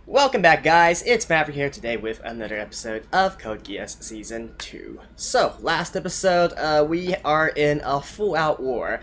Welcome back, guys. It's Maverick here today with another episode of Code Geass Season 2. So, last episode, we are in a full-out war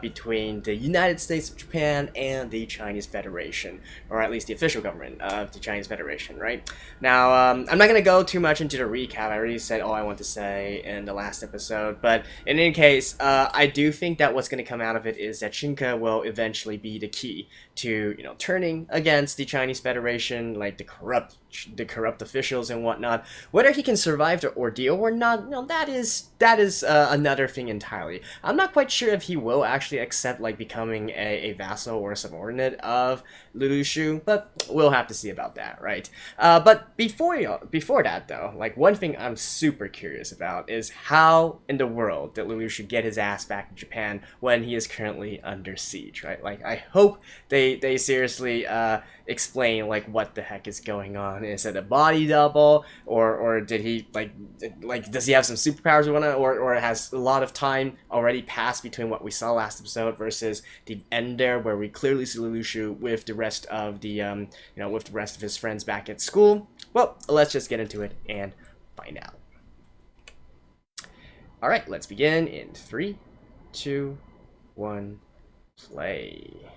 between the United States of Japan and the Chinese Federation, or at least the official government of the Chinese Federation, right? Now, I'm not going to go too much into the recap. I already said all I want to say in the last episode, but in any case, I do think that what's going to come out of it is that Shinka will eventually be the key to, turning against the Chinese Federation, like the corrupt officials and whatnot. Whether he can survive the ordeal or not, that is another thing entirely. I'm not quite sure if he will actually accept like becoming a vassal or a subordinate of Lelouch, but we'll have to see about that, right? But before that though, like one thing I'm super curious about is how in the world did Lelouch should get his ass back in Japan when he is currently under siege, right? Like I hope they seriously explain like what the heck is going on. Is it a body double, or did he like does he have some superpowers or whatnot, or has a lot of time already passed between what we saw last episode versus the end there, where we clearly see Lelouch with the rest of the with the rest of his friends back at school? Well, let's just get into it and find out. All right, let's begin in 3, 2, 1, play.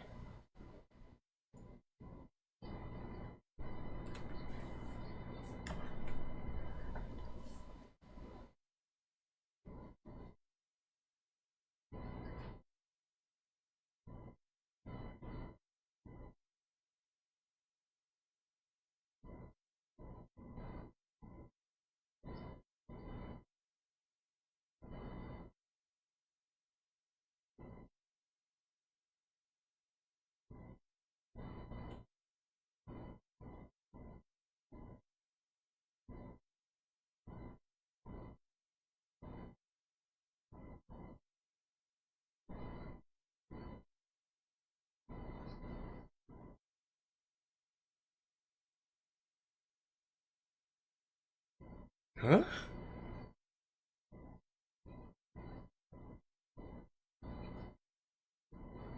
Huh?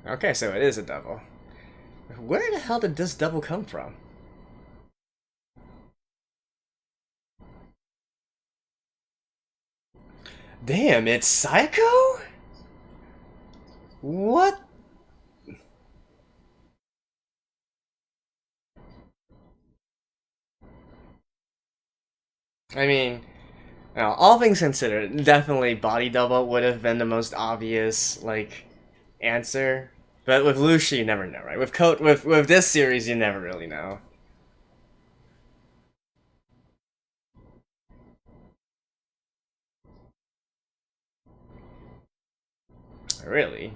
Okay, so it is a double. Where the hell did this double come from? Damn, it's Psycho? What? I mean, all things considered, definitely body double would have been the most obvious, like, answer. But with Lucy, you never know, right? With this series, you never really know. Really.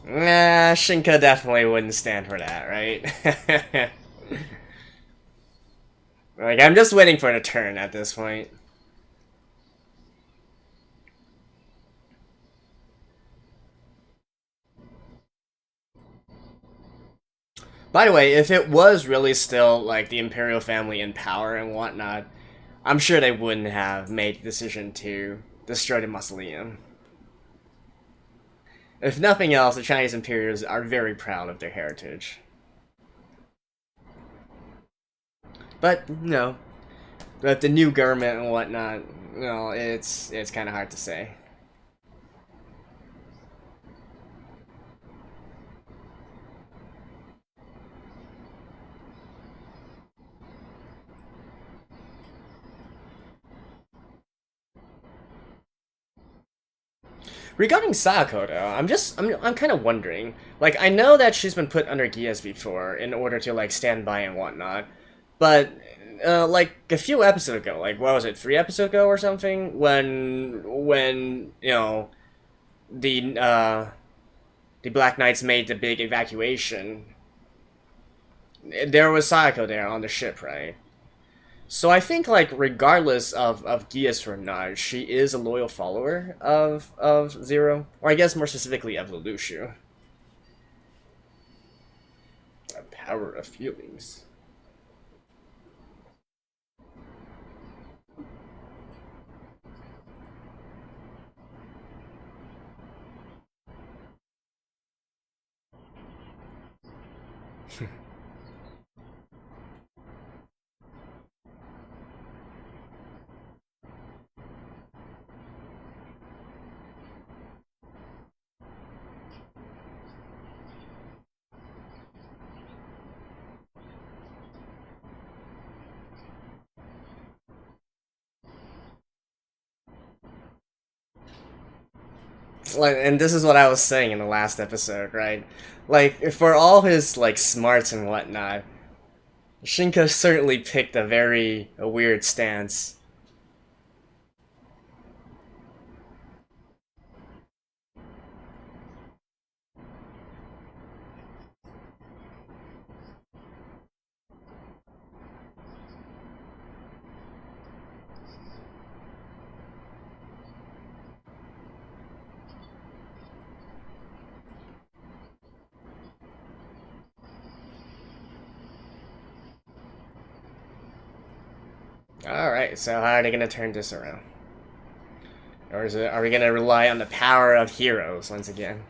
Nah, Shinka definitely wouldn't stand for that, right? Like, I'm just waiting for the turn at this point. By the way, if it was really still, like, the Imperial family in power and whatnot, I'm sure they wouldn't have made the decision to destroy the mausoleum. If nothing else, the Chinese Imperials are very proud of their heritage. But, with the new government and whatnot, it's kind of hard to say. Regarding Sayako, though, I'm kind of wondering. Like, I know that she's been put under Geass before in order to like stand by and whatnot, but like a few episodes ago, like what was it, 3 episodes ago or something, when the Black Knights made the big evacuation, there was Sayako there on the ship, right? So I think, like, regardless of Geass or not, she is a loyal follower of Zero, or I guess more specifically of Lelouch. The power of feelings. Like, and this is what I was saying in the last episode, right? Like, for all his like smarts and whatnot, Shinka certainly picked a very weird stance. Alright, so how are they gonna turn this around? Or are we gonna rely on the power of heroes once again?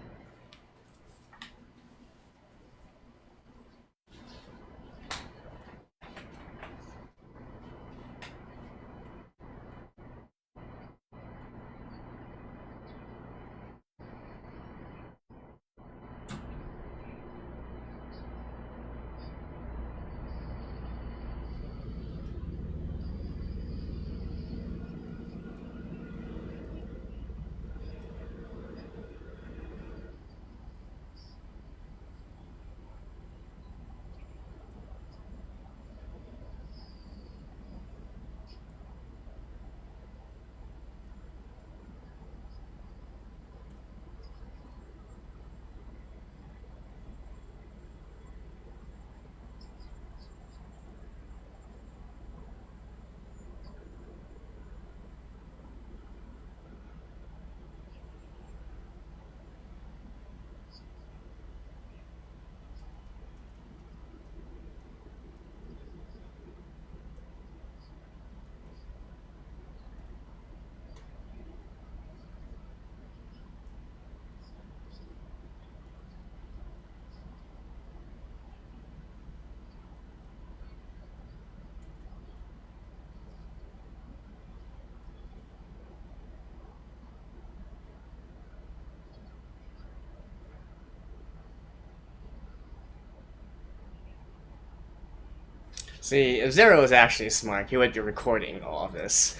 See, if Zero was actually smart, he would be recording all of this.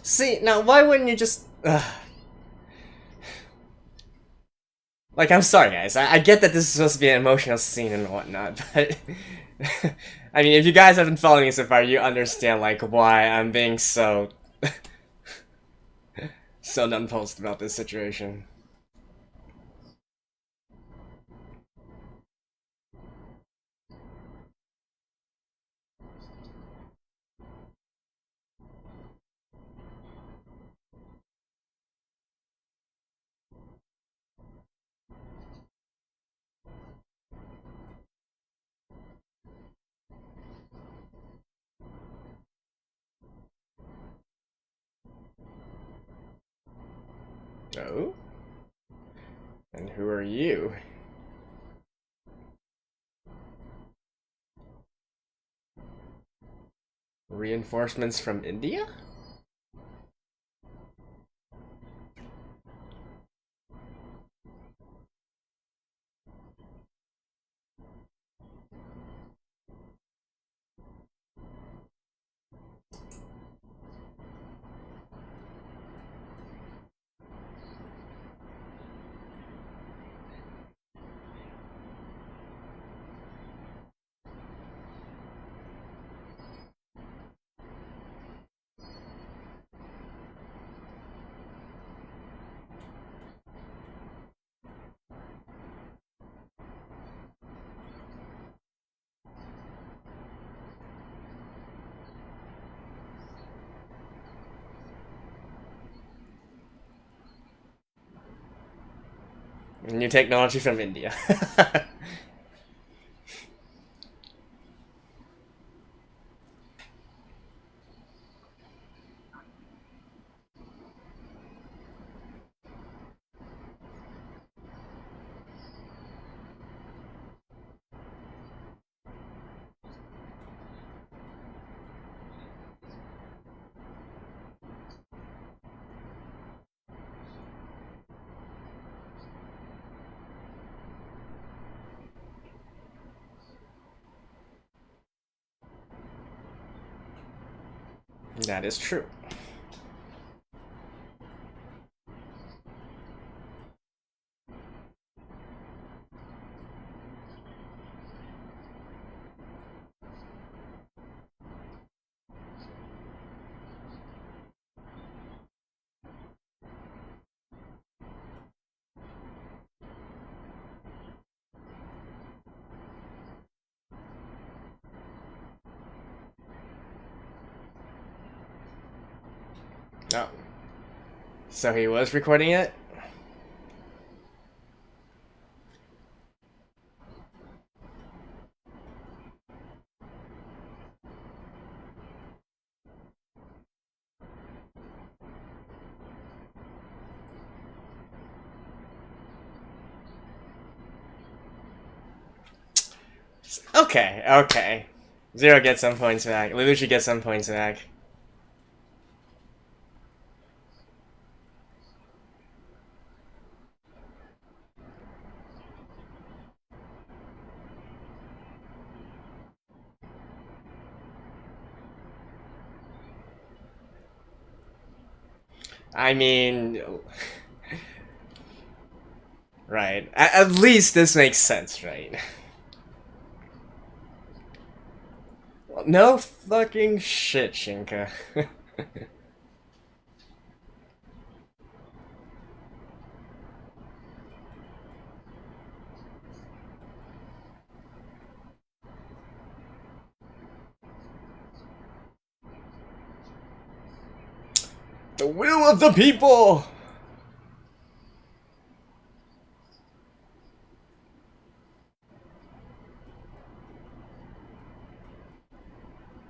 See, now why wouldn't you just... Like, I'm sorry, guys. I get that this is supposed to be an emotional scene and whatnot, but... I mean, if you guys have been following me so far, you understand, like, why I'm being so... so nonplussed about this situation. Oh? And who are you? Reinforcements from India? New technology from India. That is true. Oh. So he was recording it? Okay, okay. Zero gets some points back. Lelouch gets some points back. I mean... right. At least this makes sense, right? No fucking shit, Shinka. The will of the people!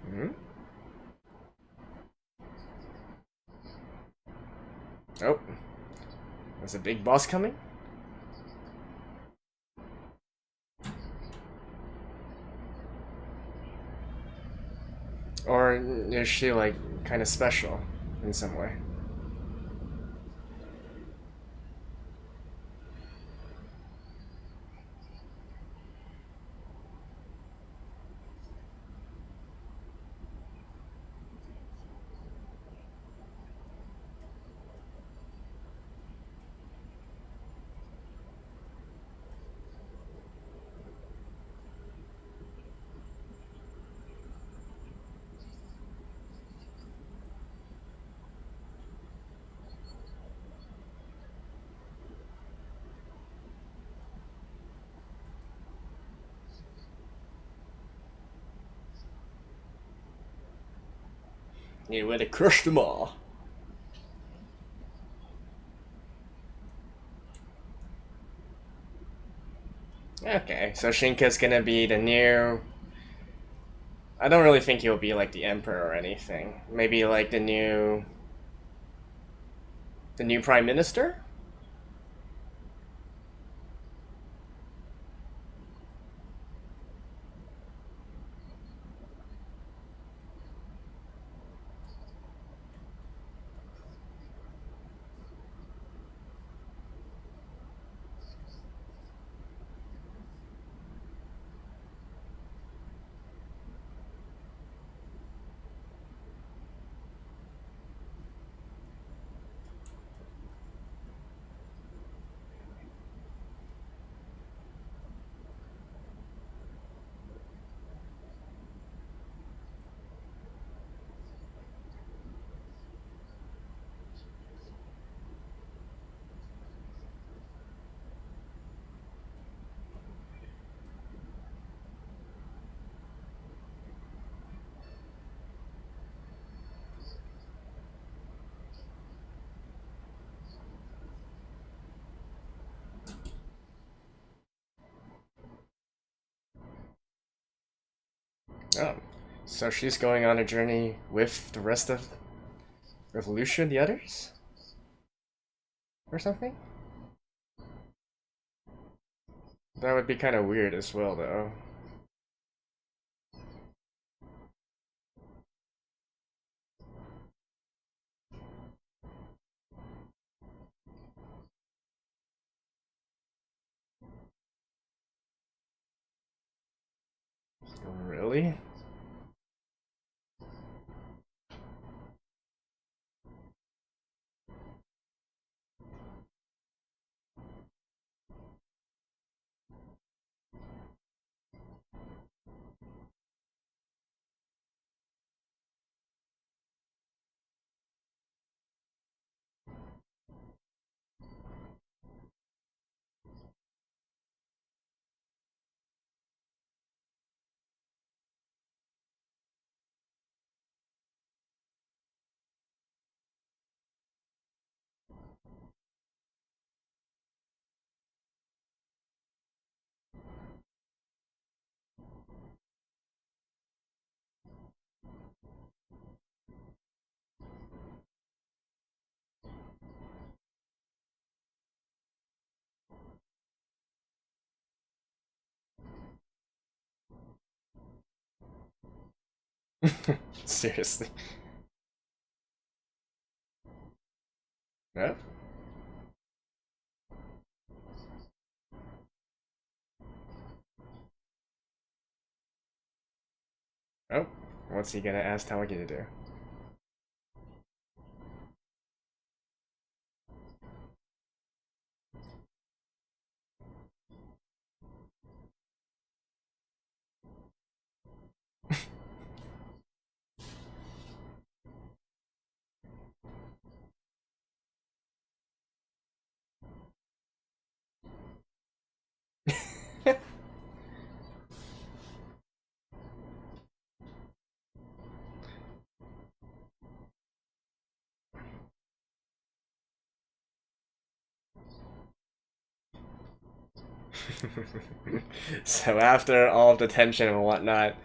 Hmm? Oh. There's a big boss coming? Or is she, like, kind of special in some way? You would have crushed them all. Okay, so Shinka's gonna be the new... I don't really think he'll be like the Emperor or anything. Maybe like the new... The new Prime Minister? So she's going on a journey with the rest of Lelouch and the others? Or something? That would be kind of weird as well, though. Really? Seriously. No? Oh, what's he gonna ask Tamaki to do? So after all of the tension and whatnot,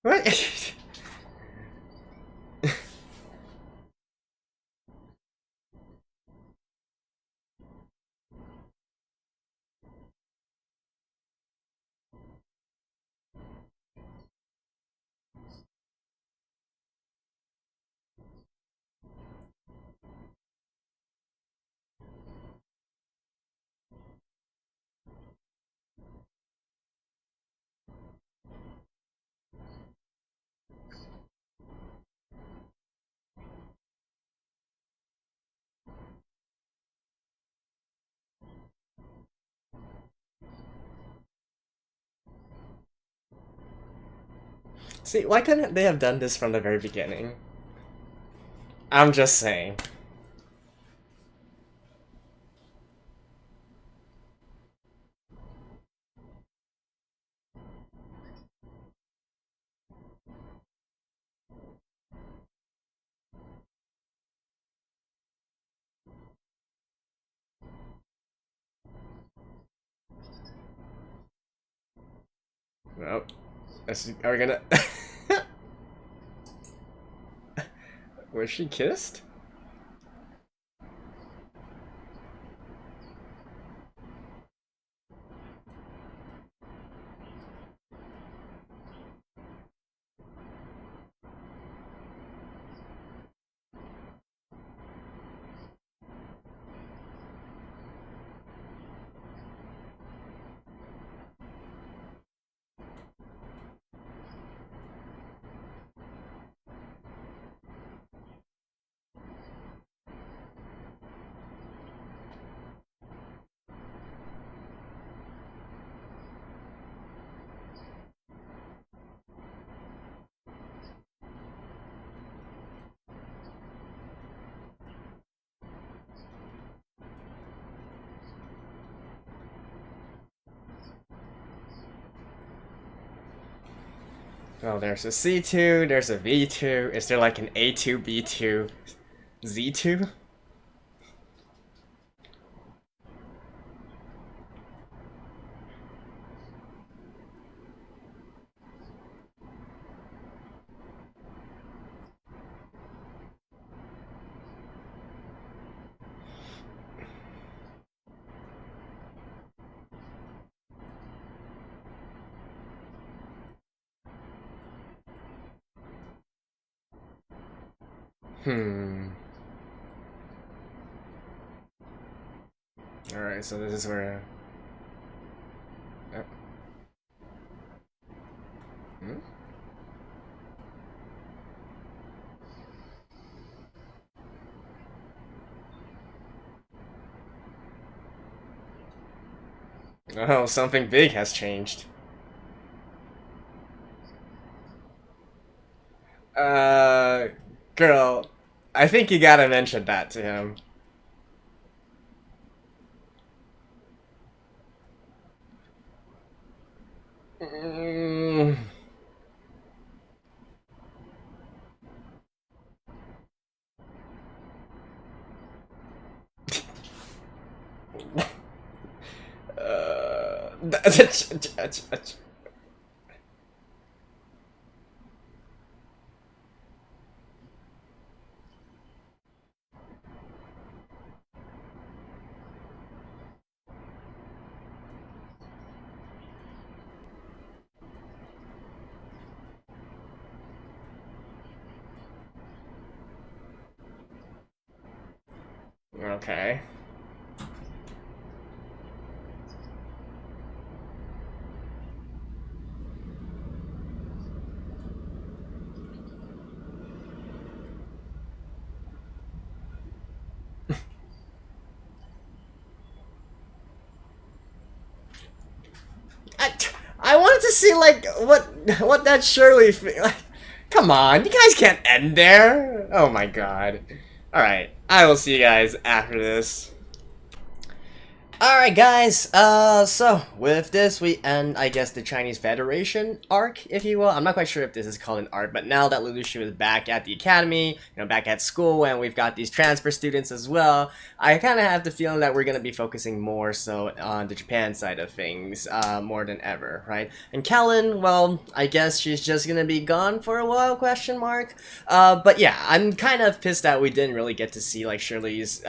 what? See, why couldn't they have done this from the very beginning? I'm just saying. Nope. Are we gonna... Was she kissed? Well, there's a C2, there's a V2. Is there like an A2, B2, Z2? Alright, so this is where... Hmm? Oh, something big has changed. Girl, I think you gotta mention that to him. Mm. Okay. I wanted to see like what that Shirley like. Come on, you guys can't end there. Oh my god. All right, I will see you guys after this. Alright guys, so with this we end, I guess, the Chinese Federation arc, if you will. I'm not quite sure if this is called an arc, but now that Lelouch is back at the academy, back at school, and we've got these transfer students as well, I kind of have the feeling that we're going to be focusing more so on the Japan side of things, more than ever, right? And Kellen, well, I guess she's just going to be gone for a while, question mark. But yeah, I'm kind of pissed that we didn't really get to see, like, Shirley's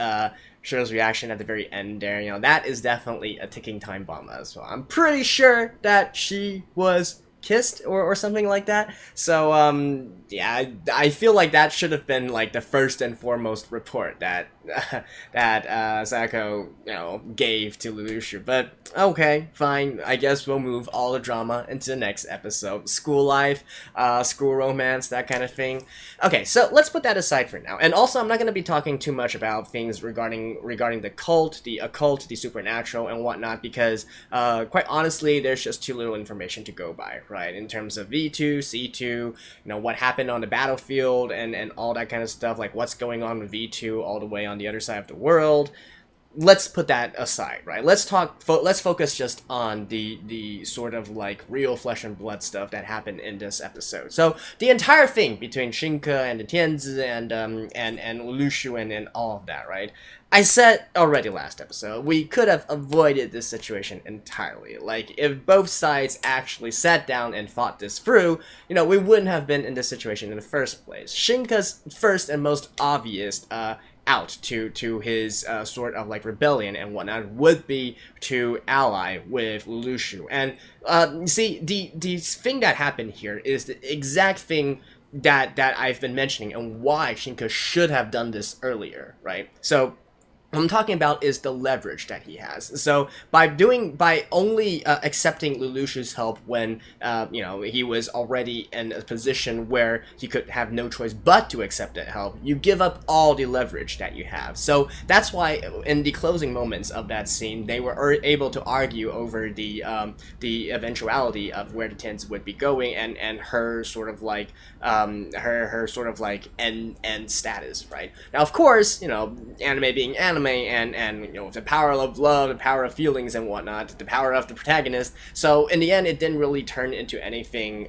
reaction at the very end there. That is definitely a ticking time bomb as well. I'm pretty sure that she was kissed or something like that. So, yeah, I feel like that should have been, like, the first and foremost report that Sako, gave to Lelouch. But, okay, fine. I guess we'll move all the drama into the next episode. School life, school romance, that kind of thing. Okay, so let's put that aside for now. And also, I'm not going to be talking too much about things regarding the cult, the occult, the supernatural, and whatnot, because, quite honestly, there's just too little information to go by, right? In terms of V2, C2, what happened on the battlefield, and all that kind of stuff, like what's going on with V2 all the way on the other side of the world. Let's put that aside, right? Let's focus just on the sort of like real flesh and blood stuff that happened in this episode. So the entire thing between Shinka and the Tianzi and Lelouch and all of that, right? I said already last episode, we could have avoided this situation entirely. Like, if both sides actually sat down and fought this through, we wouldn't have been in this situation in the first place. Shinka's first and most obvious out to his sort of like rebellion and whatnot would be to ally with Lelouch. And see, the thing that happened here is the exact thing that I've been mentioning and why Shinka should have done this earlier, right? So what I'm talking about is the leverage that he has. So by only accepting Lelouch's help when he was already in a position where he could have no choice but to accept that help, you give up all the leverage that you have. So that's why in the closing moments of that scene, they were able to argue over the eventuality of where the Tens would be going and her sort of like her sort of like end status, right? Now, of course, anime being anime, anime and you know, the power of love, the power of feelings and whatnot, the power of the protagonist. So in the end, it didn't really turn into anything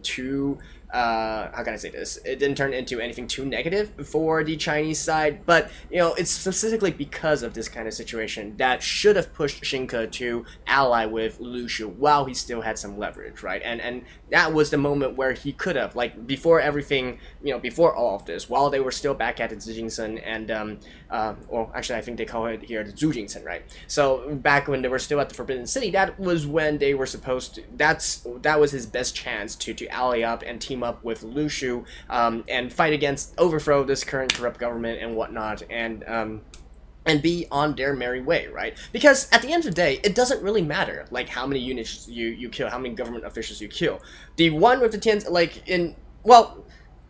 too. How can I say this? It didn't turn into anything too negative for the Chinese side, but you know, it's specifically because of this kind of situation that should have pushed Shinka to ally with Lelouch while he still had some leverage, right? And that was the moment where he could have, like, before everything, you know, before all of this, while they were still back at the Zijingsen and or actually I think they call it here the Zujingsen, right? So back when they were still at the Forbidden City, that was when they were supposed to. That was his best chance to ally up and team up with Lelouch and fight against, overthrow this current corrupt government and whatnot, and be on their merry way, right? Because at the end of the day, it doesn't really matter, like, how many units you kill, how many government officials you kill. The one with the tens, like, well,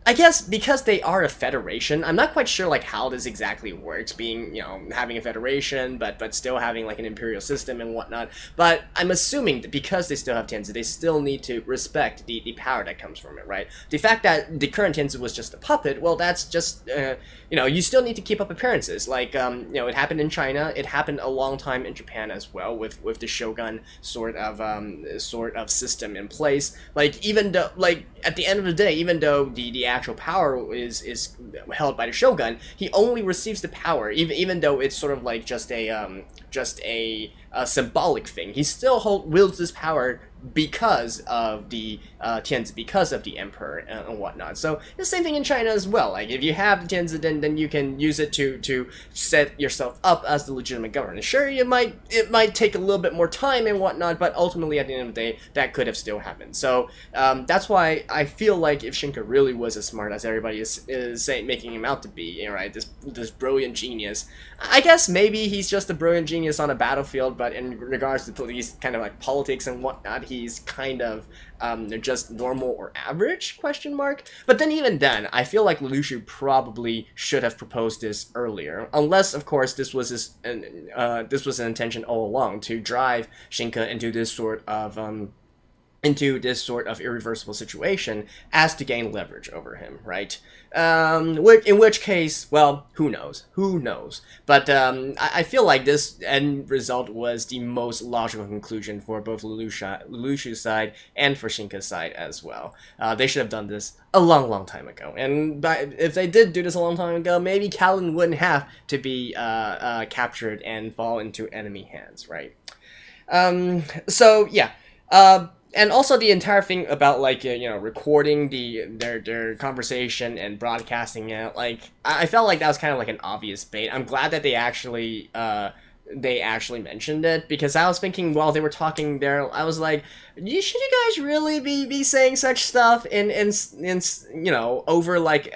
I guess because they are a federation, I'm not quite sure, like, how this exactly works, being, you know, having a federation, but still having, like, an imperial system and whatnot. But I'm assuming that because they still have Tianzi, they still need to respect the power that comes from it, right? The fact that the current Tianzi was just a puppet, well, that's just, you know, you still need to keep up appearances. Like, you know, it happened in China, it happened a long time in Japan as well, with the shogun sort of system in place. Like, even though, like, at the end of the day, even though the actual power is held by the shogun, he only receives the power, even though it's sort of like just a symbolic thing. He still wields this power because of the Tianzi, because of the emperor and whatnot. So the same thing in China as well. Like, if you have the Tianzi, then you can use it to set yourself up as the legitimate government. Sure, it might take a little bit more time and whatnot, but ultimately at the end of the day, that could have still happened. So that's why I feel like if Shinka really was as smart as everybody is saying, making him out to be, you know, right, this brilliant genius, I guess maybe he's just a brilliant genius on a battlefield, but in regards to these kind of like politics and whatnot, he's kind of just normal or average, question mark. But then even then, I feel like Lelouch probably should have proposed this earlier, unless of course this was an intention all along, to drive Shinka into this sort of irreversible situation as to gain leverage over him, right? In which case, well, who knows? But I feel like this end result was the most logical conclusion for both Lelouch's side and for Shinka's side as well. They should have done this a long time ago, and if they did do this a long time ago, maybe Callan wouldn't have to be captured and fall into enemy hands, right? So yeah. And also the entire thing about, like, you know, recording their conversation and broadcasting it, like, I felt like that was kind of like an obvious bait. I'm glad that they actually mentioned it, because I was thinking while they were talking there, I was like, should you guys really be saying such stuff in you know, over like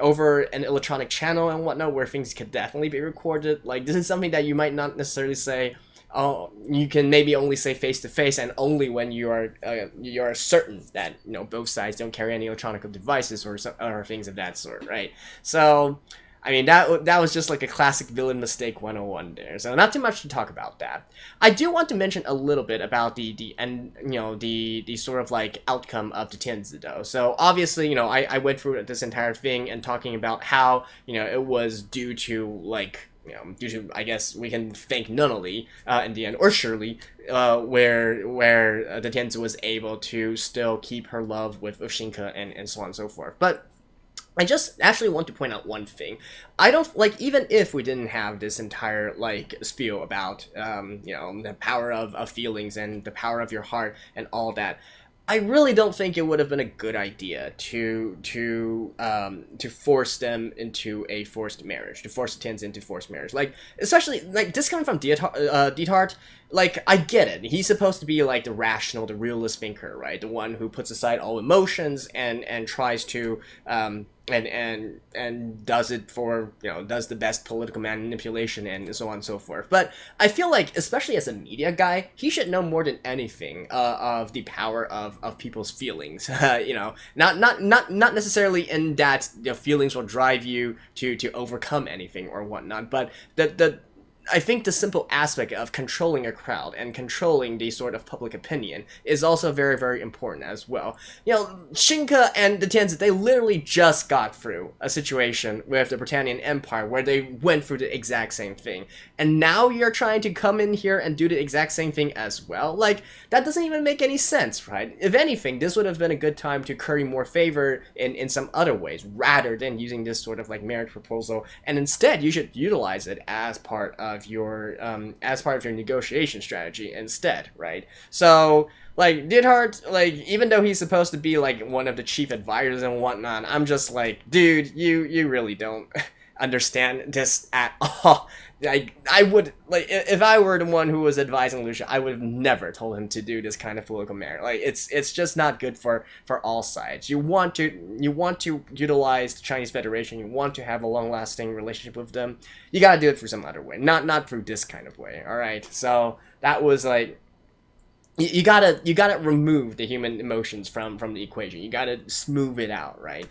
over an electronic channel and whatnot, where things could definitely be recorded? Like, this is something that you might not necessarily say. Oh, you can maybe only say face to face, and only when you are certain that, you know, both sides don't carry any electronic devices or things of that sort, right? So, I mean, that was just like a classic villain mistake 101 there. So not too much to talk about that. I do want to mention a little bit about the sort of like outcome of the Tianzi though. So obviously, you know, I went through this entire thing and talking about how, you know, it was due to, like, you know, due to, I guess we can thank Nunnally in the end, or Shirley, where the Tianzi was able to still keep her love with Shinka and so on and so forth. But I just actually want to point out one thing. I don't, like, even if we didn't have this entire, like, spiel about, you know, the power of feelings and the power of your heart and all that, I really don't think it would have been a good idea to force them into a forced marriage, to force the Tianzi into forced marriage. Like, especially, like, this coming from Diethard, like, I get it. He's supposed to be, like, the rational, the realist thinker, right? The one who puts aside all emotions and tries to, and does it for, you know, does the best political manipulation and so on and so forth. But I feel like, especially as a media guy, he should know more than anything of the power of people's feelings. You know, not necessarily in that the feelings will drive you to overcome anything or whatnot, but I think the simple aspect of controlling a crowd and controlling the sort of public opinion is also very, very important as well. You know, Shinka and the Tianzi, they literally just got through a situation with the Britannian Empire where they went through the exact same thing. And now you're trying to come in here and do the exact same thing as well? Like, that doesn't even make any sense, right? If anything, this would have been a good time to curry more favor in some other ways, rather than using this sort of like marriage proposal. And instead, you should utilize it as part of your negotiation strategy instead, right? So like Dithard, like even though he's supposed to be like one of the chief advisors and whatnot, I'm just like, dude, you really don't understand this at all. Like, I would, like, if I were the one who was advising Lucia, I would have never told him to do this kind of political matter. Like, it's just not good for all sides. You want to utilize the Chinese Federation. You want to have a long-lasting relationship with them. You gotta do it through some other way, not through this kind of way. All right. So that was like, you gotta remove the human emotions from the equation. You gotta smooth it out, right?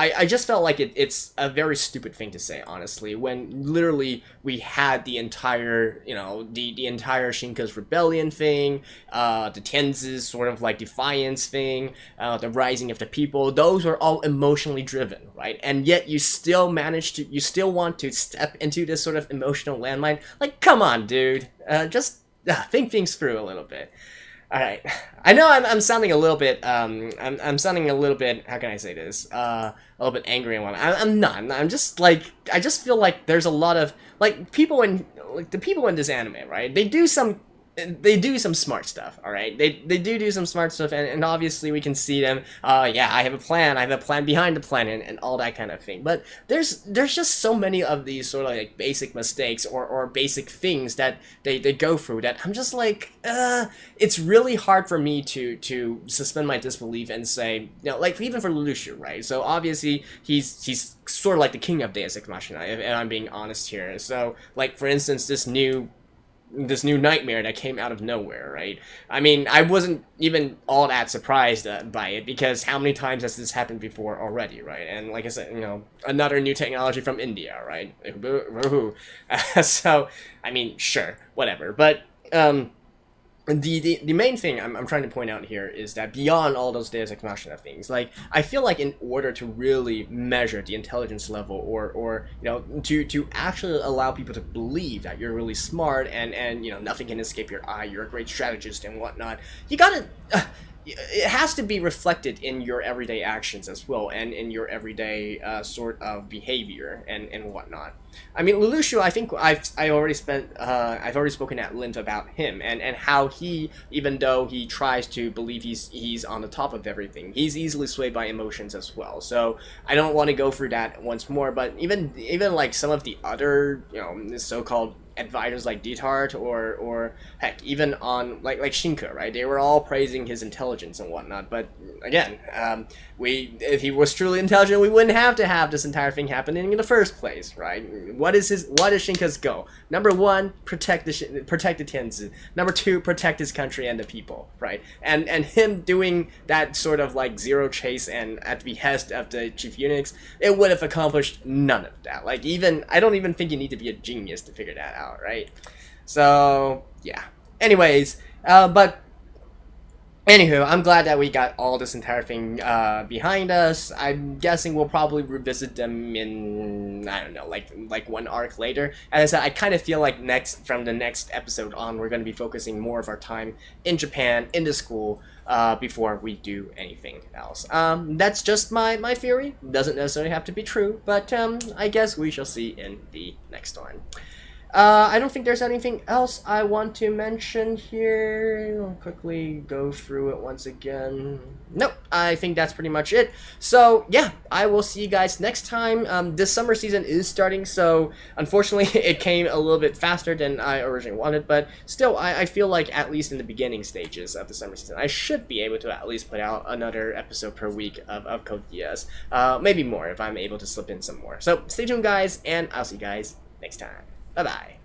I just felt like it's a very stupid thing to say, honestly, when literally we had the entire, you know, the entire Shinka's rebellion thing, the Tianzi's sort of like defiance thing, the rising of the people. Those were all emotionally driven, right? And yet you still want to step into this sort of emotional landmine. Like, come on, dude. Just think things through a little bit. All right, I know I'm sounding a little bit I'm sounding a little bit, how can I say this, a little bit angry and whatnot. I'm not. I'm just like, I just feel like there's a lot of like people in the people in this anime, right? They do some smart stuff, all right? They do some smart stuff, and obviously we can see them, yeah, I have a plan behind the plan, and all that kind of thing. But there's just so many of these sort of like basic mistakes or basic things that they go through that I'm just like, it's really hard for me to suspend my disbelief and say, you know, like even for Lelouch, right? So obviously he's sort of like the king of Deus Ex Machina, if I'm being honest here. So like, for instance, this new nightmare that came out of nowhere, right? I mean, I wasn't even all that surprised by it, because how many times has this happened before already, right? And like I said, you know, another new technology from India, right? So, I mean, sure, whatever. But, the main thing I'm trying to point out here is that beyond all those Deus Ex Machina things, like, I feel like in order to really measure the intelligence level or you know, to actually allow people to believe that you're really smart and you know, nothing can escape your eye, you're a great strategist and whatnot, you gotta it has to be reflected in your everyday actions as well, and in your everyday sort of behavior and whatnot. I mean, Lelouch, I think I've already spoken at length about him and how he, even though he tries to believe he's on the top of everything, he's easily swayed by emotions as well. So I don't want to go through that once more. But even like some of the other, you know, so-called advisors like Dithard or heck, even on like Shinka, right? They were all praising his intelligence and whatnot. But again, if he was truly intelligent, we wouldn't have to have this entire thing happening in the first place, right? What is Shinka's goal? Number one, protect the Tianzi. Number two, protect his country and the people, right? And him doing that sort of like zero chase and at the behest of the chief eunuchs, it would have accomplished none of that. Like, even I don't even think you need to be a genius to figure that out, right? So yeah. Anyways, but anywho, I'm glad that we got all this entire thing behind us. I'm guessing we'll probably revisit them in, I don't know, like one arc later. As I said, I kind of feel like from the next episode on, we're going to be focusing more of our time in Japan, in the school, before we do anything else. That's just my theory. Doesn't necessarily have to be true, but I guess we shall see in the next one. I don't think there's anything else I want to mention here. I'll quickly go through it once again. Nope, I think that's pretty much it. So, yeah, I will see you guys next time. This summer season is starting, so unfortunately it came a little bit faster than I originally wanted, but still, I feel like at least in the beginning stages of the summer season, I should be able to at least put out another episode per week of Code Geass. Maybe more if I'm able to slip in some more. So, stay tuned, guys, and I'll see you guys next time. Bye-bye.